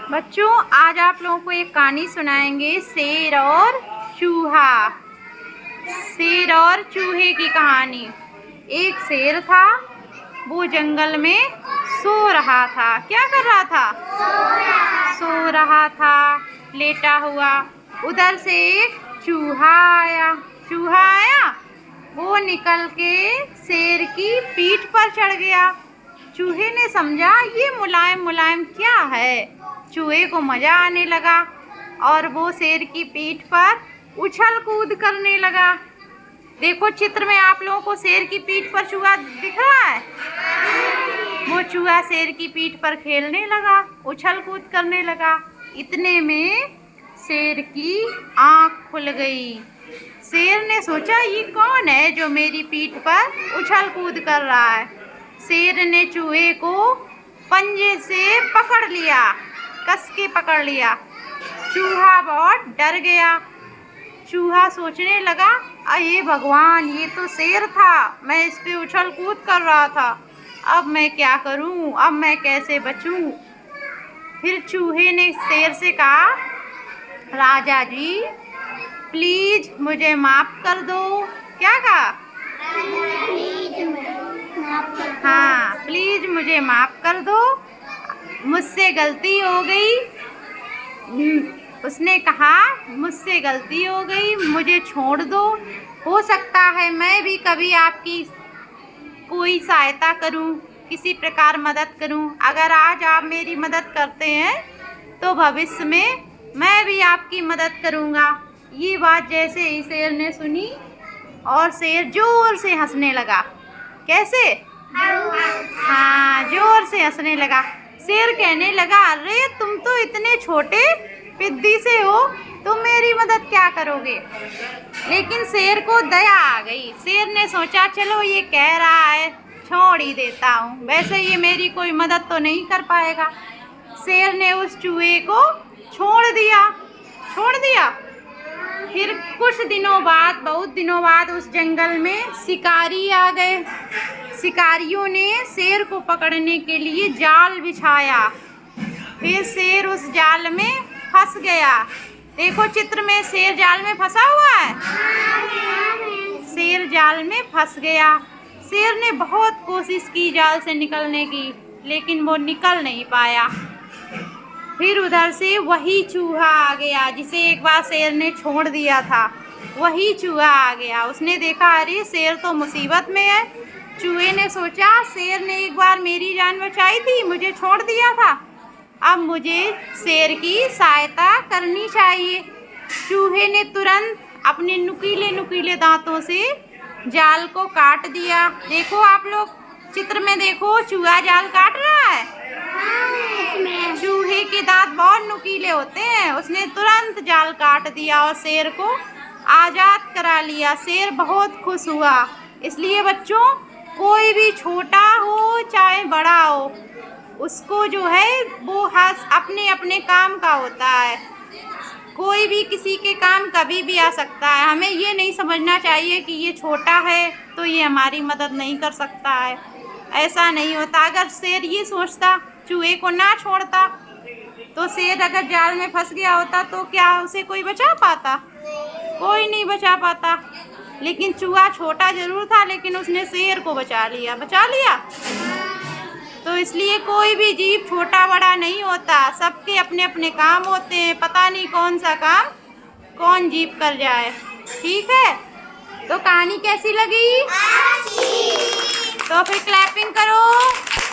बच्चों, आज आप लोगों को एक कहानी सुनाएंगे, शेर और चूहा। शेर और चूहे की कहानी। एक शेर था, वो जंगल में सो रहा था। क्या कर रहा था? सो रहा था, लेटा हुआ। उधर से एक चूहा आया। वो निकल के शेर की पीठ पर चढ़ गया। चूहे ने समझा ये मुलायम मुलायम क्या है। चूहे को मजा आने लगा और वो शेर की पीठ पर उछल कूद करने लगा। देखो चित्र में आप लोगों को शेर की पीठ पर चूहा दिख रहा है। वो चूहा शेर की पीठ पर खेलने लगा, उछल कूद करने लगा। इतने में शेर की आंख खुल गई। शेर ने सोचा ये कौन है जो मेरी पीठ पर उछल कूद कर रहा है। शेर ने चूहे को पंजे से पकड़ लिया, कस के पकड़ लिया। चूहा बहुत डर गया। चूहा सोचने लगा, अरे भगवान, ये तो शेर था, मैं इस पे उछल कूद कर रहा था। अब मैं क्या करूं? अब मैं कैसे बचूं? फिर चूहे ने शेर से कहा, राजा जी प्लीज मुझे माफ कर दो। क्या कहा? हाँ, प्लीज मुझे माफ कर दो, मुझसे गलती हो गई। उसने कहा, मुझसे गलती हो गई, मुझे छोड़ दो। हो सकता है मैं भी कभी आपकी कोई सहायता करूं, किसी प्रकार मदद करूं। अगर आज आप मेरी मदद करते हैं तो भविष्य में मैं भी आपकी मदद करूंगा। ये बात जैसे ही शेर ने सुनी और शेर जोर से हंसने लगा। कैसे? हाँ, जोर से हंसने लगा। शेर कहने लगा, अरे तुम तो इतने छोटे पिद्दी से हो, तुम मेरी मदद क्या करोगे? लेकिन शेर को दया आ गई। शेर ने सोचा, चलो ये कह रहा है, छोड़ ही देता हूँ, वैसे ये मेरी कोई मदद तो नहीं कर पाएगा। शेर ने उस चूहे को छोड़ दिया। फिर कुछ दिनों बाद, बहुत दिनों बाद उस जंगल में शिकारी आ गए। शिकारियों ने शेर को पकड़ने के लिए जाल बिछाया। फिर शेर उस जाल में फंस गया। देखो चित्र में शेर जाल में फंसा हुआ है। शेर जाल में फंस गया। शेर ने बहुत कोशिश की जाल से निकलने की, लेकिन वो निकल नहीं पाया। फिर उधर से वही चूहा आ गया जिसे एक बार शेर ने छोड़ दिया था। वही चूहा आ गया। उसने देखा, अरे शेर तो मुसीबत में है। चूहे ने सोचा, शेर ने एक बार मेरी जान बचाई थी, मुझे छोड़ दिया था, अब मुझे शेर की सहायता करनी चाहिए। चूहे ने तुरंत अपने नुकीले नुकीले दांतों से जाल को काट दिया। देखो आप लोग चित्र में देखो, चूहा जाल काट रहा है। चूहे के दांत बहुत नुकीले होते हैं। उसने तुरंत जाल काट दिया और शेर को आज़ाद करा लिया। शेर बहुत खुश हुआ। इसलिए बच्चों, कोई भी छोटा हो चाहे बड़ा हो, उसको जो है वो अपने अपने काम का होता है। कोई भी किसी के काम कभी भी आ सकता है। हमें ये नहीं समझना चाहिए कि ये छोटा है तो ये हमारी मदद नहीं कर सकता है। ऐसा नहीं होता। अगर शेर ये सोचता, चूहे को ना छोड़ता, तो शेर अगर जाल में फंस गया होता तो क्या उसे कोई बचा पाता? कोई नहीं बचा पाता। लेकिन चूहा छोटा जरूर था, लेकिन उसने शेर को बचा लिया। तो इसलिए कोई भी जीव छोटा बड़ा नहीं होता, सबके अपने अपने काम होते हैं। पता नहीं कौन सा काम कौन जीव कर जाए। ठीक है, तो कहानी कैसी लगी? तो फिर क्लैपिंग करो।